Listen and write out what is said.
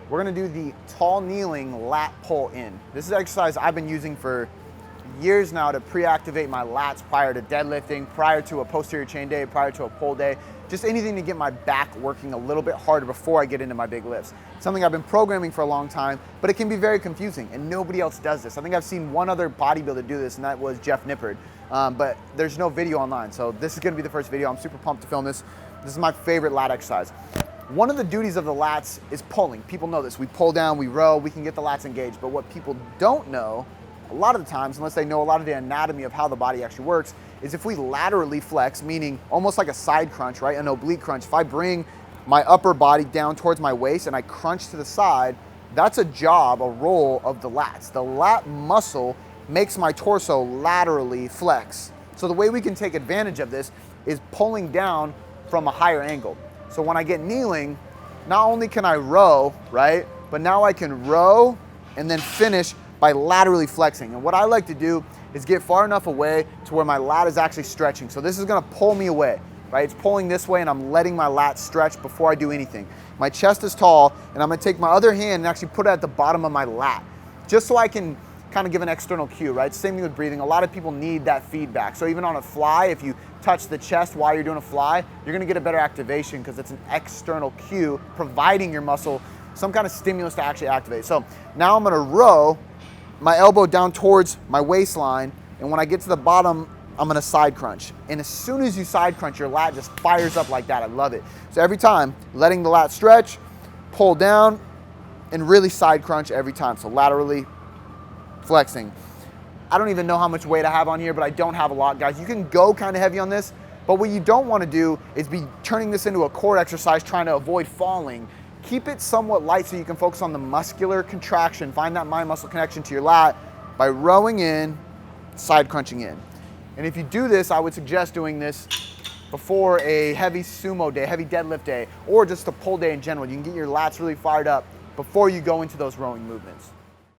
we're gonna do the tall kneeling lat pull in. This is an exercise I've been using for years now to pre-activate my lats prior to deadlifting, prior to a posterior chain day, prior to a pull day, just anything to get my back working a little bit harder before I get into my big lifts. Something I've been programming for a long time, but it can be very confusing and nobody else does this. I think I've seen one other bodybuilder do this, and that was Jeff Nippard, but there's no video online. So this is gonna be the first video. I'm super pumped to film this. This is my favorite lat exercise. One of the duties of the lats is pulling. People know this. We pull down, we row, we can get the lats engaged, but what people don't know a lot of the times, unless they know a lot of the anatomy of how the body actually works, is if we laterally flex, meaning almost like a side crunch, right? An oblique crunch. If I bring my upper body down towards my waist and I crunch to the side, that's a job, a role of the lats. The lat muscle makes my torso laterally flex. So the way we can take advantage of this is pulling down from a higher angle. So when I get kneeling, not only can I row, right? But now I can row and then finish by laterally flexing. And what I like to do is get far enough away to where my lat is actually stretching. So this is gonna pull me away, right? It's pulling this way and I'm letting my lat stretch before I do anything. My chest is tall and I'm gonna take my other hand and actually put it at the bottom of my lat, just so I can kind of give an external cue, right? Same thing with breathing. A lot of people need that feedback. So even on a fly, if you touch the chest while you're doing a fly, you're gonna get a better activation because it's an external cue providing your muscle some kind of stimulus to actually activate. So now I'm gonna row my elbow down towards my waistline, and when I get to the bottom, I'm gonna side crunch. And as soon as you side crunch, your lat just fires up like that. I love it. So every time, letting the lat stretch, pull down, and really side crunch every time. So laterally flexing. I don't even know how much weight I have on here, but I don't have a lot, guys. You can go kind of heavy on this, but what you don't wanna do is be turning this into a core exercise trying to avoid falling. Keep it somewhat light so you can focus on the muscular contraction, find that mind muscle connection to your lat by rowing in, side crunching in. And if you do this, I would suggest doing this before a heavy sumo day, heavy deadlift day, or just a pull day in general. You can get your lats really fired up before you go into those rowing movements.